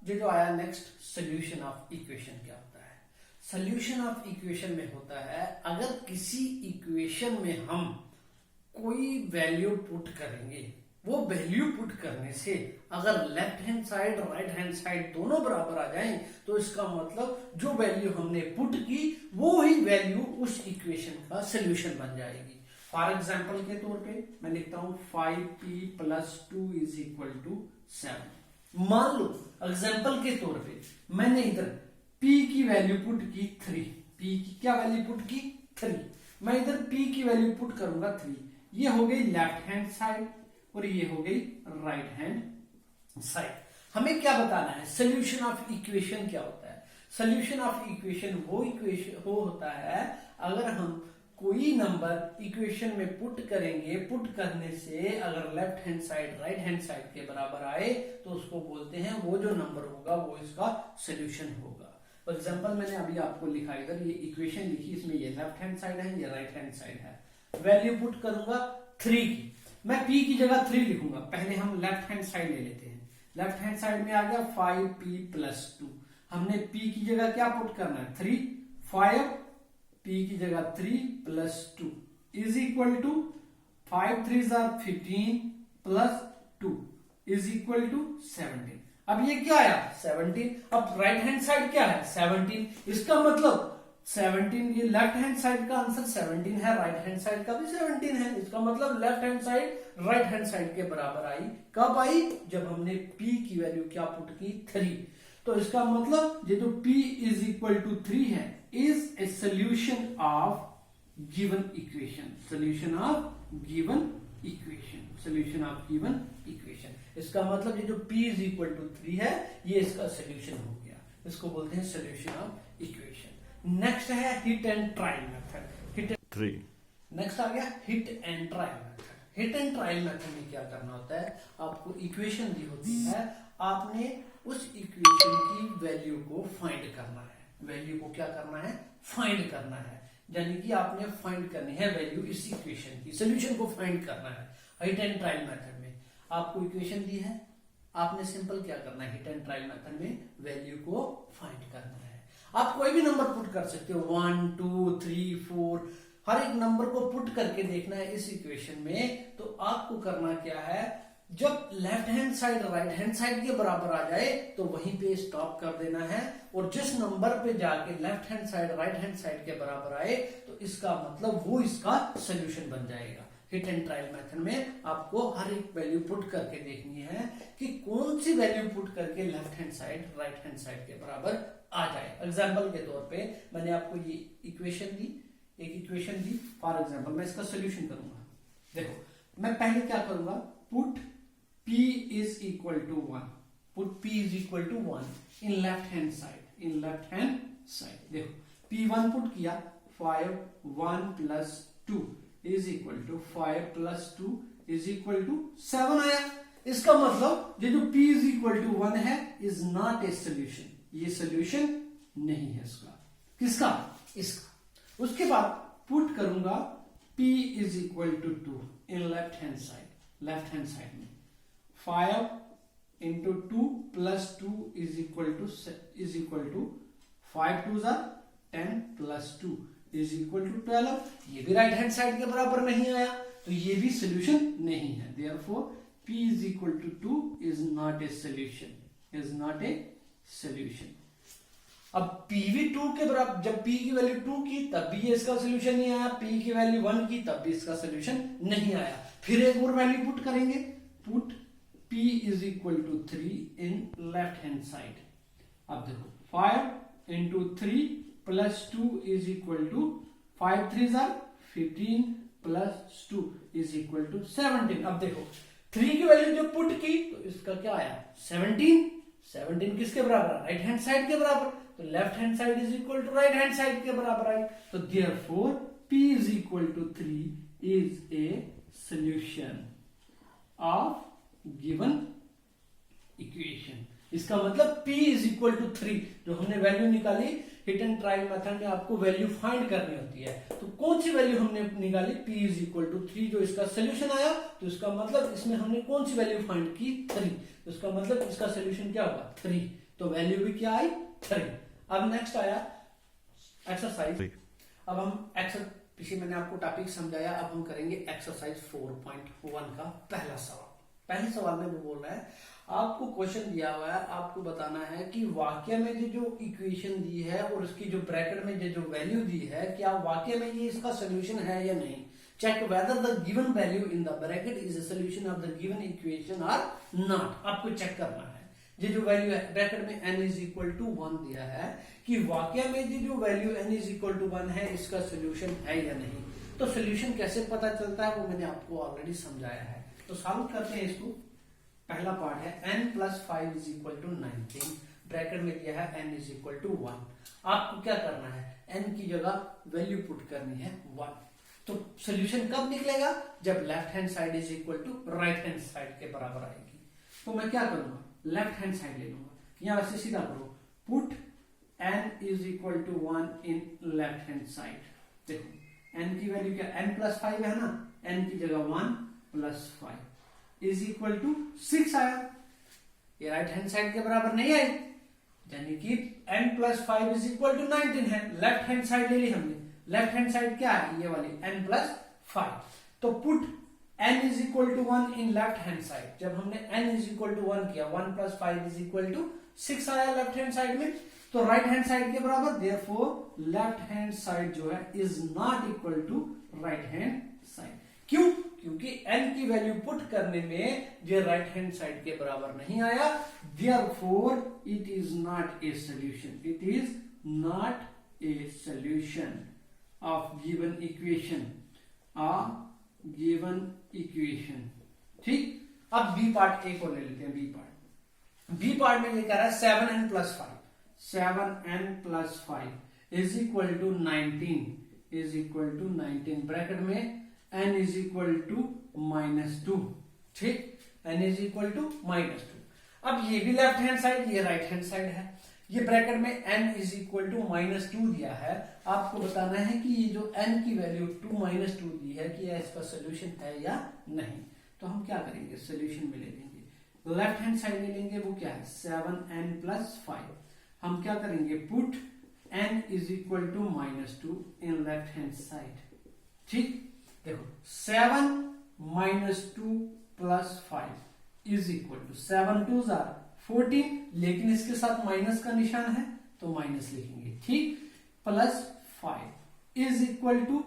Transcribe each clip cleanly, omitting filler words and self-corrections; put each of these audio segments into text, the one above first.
ये जो आया नेक्स्ट, सोल्यूशन ऑफ इक्वेशन क्या होता है। सोल्यूशन ऑफ इक्वेशन में होता है अगर किसी इक्वेशन में हम कोई वैल्यू पुट करेंगे, वो वैल्यू पुट करने से अगर left hand side right hand side दोनों बराबर आ जाएं तो इसका मतलब जो वैल्यू हमने पुट की वो ही वैल्यू उस इक्वेशन का सोल्यूशन बन जाएगी। फॉर एग्जाम्पल के तौर पे मैं लिखता हूं 5p + 2 = 7। मान लो एग्जाम्पल के तौर पे मैंने इधर p की वैल्यू पुट की 3, p की क्या वैल्यू पुट की 3, मैं इधर p की वैल्यू पुट करूंगा 3। ये हो गई लेफ्ट हैंड साइड और ये हो गई राइट हैंड साइड। हमें क्या बताना है, सोल्यूशन ऑफ इक्वेशन क्या होता है। सोल्यूशन ऑफ इक्वेशन वो होता है अगर हम कोई नंबर इक्वेशन में पुट करेंगे, पुट करने से अगर left hand side right hand side के बराबर आए तो उसको बोलते हैं वो जो नंबर होगा वो इसका सोल्यूशन होगा। फॉर एग्जाम्पल मैंने अभी आपको लिखा, इधर ये इक्वेशन लिखी, इसमें ये लेफ्ट हैंड साइड है, ये राइट हैंड साइड है। वैल्यू पुट करूंगा 3 की, मैं p की जगह 3 लिखूंगा। पहले हम लेफ्ट हैंड साइड ले लेते हैं। लेफ्ट हैंड साइड में आ गया 5p + 2। हमने p की जगह क्या पुट करना है 3, 5 p की जगह 3 + 2 = 5 3 15 + 2 = 17। अब ये क्या आया 17। अब राइट हैंड साइड क्या है 17, इसका मतलब 17, ये लेफ्ट हैंड साइड का आंसर 17 है, राइट हैंड साइड का भी 17 है। इसका मतलब left hand side right hand side के बराबर आई। कब आई, जब हमने p की वैल्यू क्या पुट की 3। तो इसका मतलब ये जो p = 3 है is a solution of given equation. Solution of given equation, solution of given equation. इसका मतलब ये जो p = 3 है ये इसका सोल्यूशन हो गया। इसको बोलते हैं सोल्यूशन ऑफ इक्वेशन। नेक्स्ट है hit and trial method. 3 next आ गया hit and trial method. Hit and trial method में क्या करना होता है, आपको इक्वेशन दी होती है, आपने उस इक्वेशन की वैल्यू को फाइंड करना है। वैल्यू को क्या करना है, फाइंड करना है। यानी कि आपने फाइंड करनी है वैल्यू इस इक्वेशन की, सोल्यूशन को फाइंड करना है। हिट एंड ट्रायल मेथड में आपको इक्वेशन दी है, आपने सिंपल क्या करना है, हिट एंड ट्रायल मेथड में वैल्यू को फाइंड करना है। आप कोई भी नंबर पुट कर सकते हो, 1 2 3 4, हर एक नंबर को पुट करके देखना है इस इक्वेशन में। तो आपको करना क्या है, जब left hand side right hand side के बराबर आ जाए तो वहीं पे स्टॉप कर देना है, और जिस नंबर पे जाके left hand side right hand side के बराबर आए तो इसका मतलब वो इसका सोल्यूशन बन जाएगा। हिट एंड ट्रायल मेथड में आपको हर एक वैल्यू पुट करके देखनी है कि कौन सी वैल्यू पुट करके left hand side right hand side के बराबर आ जाए। एग्जाम्पल के तौर पे मैंने आपको ये इक्वेशन दी, एक इक्वेशन दी। फॉर एग्जाम्पल मैं इसका सोल्यूशन करूंगा। देखो मैं पहले क्या करूंगा, put p = 1, put p = 1 in left hand side, in left hand side. देखो p1 पुट किया, 5 1 + 2 = 5 + 2 = 7 आया। इसका मतलब ये जो p = 1 है इज नॉट ए सोल्यूशन, ये सोल्यूशन नहीं है इसका। किसका, इसका। उसके बाद पुट करूंगा p = 2 in left hand side, left hand side में 5 × 2 + 2 = 5 2 10 + 2 = 12। ये भी राइट हैंड साइड के बराबर नहीं आया तो ये भी सोल्यूशन नहीं है। Therefore p = 2 is not a solution, is not a solution। अब p भी 2 के बराबर, जब p की वैल्यू 2 की तब भी ये इसका सोल्यूशन नहीं आया, p की वैल्यू 1 की तब भी इसका सोल्यूशन नहीं आया। फिर एक और वैल्यू पुट करेंगे, पुट p = 3 इन लेफ्ट हैंड साइड। अब देखो 5 × 3 + 2 = 5 3 15 + 2 = 17। अब देखो 3 की वैल्यू जब पुट की तो इसका क्या आया 17। 17 किसके बराबर, राइट हैंड साइड के बराबर, तो left hand side = right hand side के बराबर आई। तो therefore p = 3 is a solution of given equation। इसका मतलब p = 3, जो हमने वैल्यू निकाली हिट एंड ट्रायल मेथड में आपको वैल्यू फाइंड करनी होती है। तो कौन सी वैल्यू हमने निकाली, p = 3, जो इसका सोल्यूशन आया। तो इसका मतलब इसमें हमने कौन सी वैल्यू फाइंड की 3, तो इसका मतलब इसका सोल्यूशन क्या होगा 3। तो वैल्यू भी क्या आई 3। अब नेक्स्ट आया एक्सरसाइज। अब हम पीछे मैंने आपको टॉपिक समझाया, अब हम करेंगे एक्सरसाइज 4.1 का पहला सवाल। पहले सवाल में वो बोल रहा है आपको क्वेश्चन दिया हुआ है, आपको बताना है कि वाक्य में जो इक्वेशन दी है और उसकी जो ब्रैकेट में जो वैल्यू दी है, क्या वाक्य में ये इसका सोल्यूशन है या नहीं। Check whether the given value in the bracket is a solution of the given equation और नॉट। आपको चेक करना है ये जो वैल्यू है ब्रैकेट में n इज इक्वल टू 1 दिया है कि वाक्य में जो value n is equal to 1 है इसका सोल्यूशन है या नहीं। तो सोल्यूशन कैसे पता चलता है वो मैंने आपको ऑलरेडी समझाया है। तो सॉल्व करते हैं इसको। पहला पार्ट है n plus 5 is equal to 19, bracket में दिया है n इज इक्वल टू 1। आपको क्या करना है, n की जगह वैल्यू पुट करनी है 1। तो सोल्यूशन कब निकलेगा, जब left hand side is equal to right hand side के बराबर आएगी। तो मैं क्या करूंगा, लेफ्ट हैंड साइड ले लूंगा, यहां से सीधा करो put n is equal to 1 in left hand side. देखो n की वैल्यू क्या, n प्लस 5 है ना, n की जगह 1 प्लस 5 इज इक्वल टू 6 आया। ये राइट हैंड साइड के बराबर नहीं आई, यानी कि n plus 5 is equal to 19 है। लेफ्ट हैंड साइड ले ली हमने, लेफ्ट हैंड साइड क्या है, ये वाली n प्लस 5। तो put n is equal to 1 in left hand side. जब हमने n इज इक्वल टू 1 किया, 1 प्लस 5 इज इक्वल टू 6 आया लेफ्ट हैंड साइड में, तो राइट हैंड साइड के बराबर। देयरफॉर लेफ्ट हैंड साइड जो है is not equal to right hand side. क्यों, क्योंकि n की वैल्यू पुट करने में ये राइट हैंड साइड के बराबर नहीं आया। Therefore it is not a solution, it is not a solution of given equation, given equation. ठीक, अब बी पार्ट एक और ले लेते हैं। बी पार्ट में ये कह रहा है 7n plus 5, 7n plus 5 is equal to 19, is equal to 19, bracket में n इज इक्वल टू -2। ठीक, n इज इक्वल टू -2। अब ये भी लेफ्ट हैंड साइड, ये राइट हैंड साइड है। ये ब्रैकेट में n इज इक्वल टू -2 दिया है। आपको बताना है कि ये जो n की वैल्यू 2 दी है कि इसका सोल्यूशन है या नहीं। तो हम क्या करेंगे, सोल्यूशन में ले लेंगे, लेफ्ट हैंड साइड ले लेंगे, वो क्या है 7n प्लस 5। हम क्या करेंगे, put n is equal to -2 in left hand side. ठीक, देखो 7 -2 प्लस 5 इज इक्वल टू 7 2 14, लेकिन इसके साथ माइनस का निशान है तो माइनस लिखेंगे। ठीक, प्लस 5 इज इक्वल टू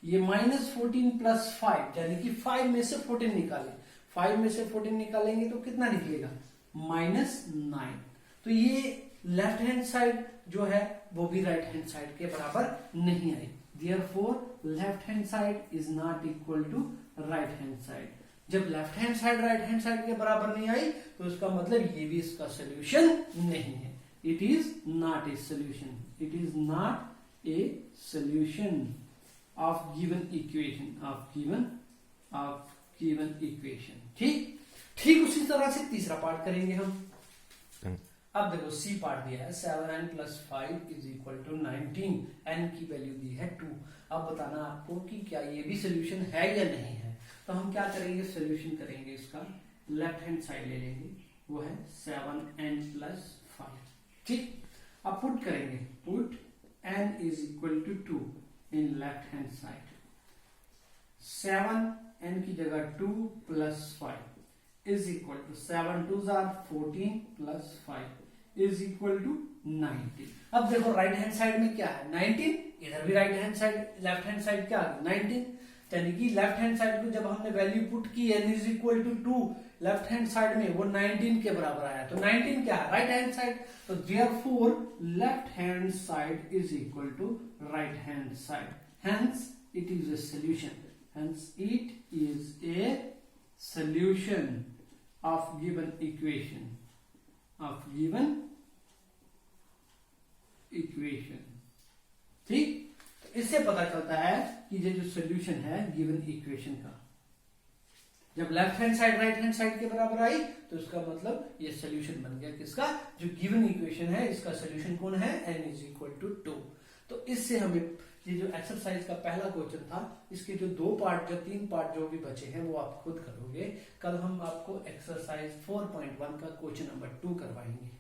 ये -14 प्लस 5, यानी कि 5 में से 14 निकालें। 5 में से 14 निकालेंगे तो कितना निकलेगा, -9। तो ये लेफ्ट हैंड साइड जो है वो भी राइट हैंड साइड के बराबर नहीं आई। Therefore left hand side is not equal to right hand side. जब left hand side right hand side के बराबर नहीं आई तो इसका मतलब ये भी इसका सोल्यूशन नहीं है। It is not a solution, it is not a solution of given equation, of given equation. ठीक, ठीक उसी तरह से तीसरा पार्ट करेंगे हम। अब देखो सी पार्ट दिया है 7n plus 5 is equal to 19, n की वैल्यू दी है 2। अब बताना आपको कि क्या ये भी सोल्यूशन है या नहीं है। तो हम क्या करेंगे, सोल्यूशन करेंगे इसका, लेफ्ट हैंड साइड ले लेंगे, वो है 7n प्लस 5। ठीक, अब पुट करेंगे, put n is equal to 2 in left hand side. 7n की जगह 2 plus 5 is equal to 7 2 14 plus 5 is equal to 19। अब देखो राइट हैंड साइड में क्या है 19, इधर भी right hand side, left hand side क्या आ गया 19, यानी कि लेफ्ट हैंड साइड को जब हमने वैल्यू पुट की n is equal to 2 left hand side में, वो 19 के बराबर आया। तो 19 क्या है, राइट हैंड साइड। तो therefore left hand side is equal to right hand side, hence it is a solution, hence it is a solution of given equation, of given equation। ठीक, इससे पता चलता है कि ये जो सोल्यूशन है गिवन इक्वेशन का, जब left hand side right hand side के बराबर आई तो इसका मतलब ये सोल्यूशन बन गया किसका, जो गिवन इक्वेशन है इसका सोल्यूशन कौन है, n इज इक्वल टू 2। तो इससे हमें ये जो एक्सरसाइज का पहला क्वेश्चन था, इसके जो 2 पार्ट, जो 3 पार्ट जो भी बचे हैं वो आप खुद करोगे। कल हम आपको एक्सरसाइज 4.1 का क्वेश्चन नंबर 2 करवाएंगे।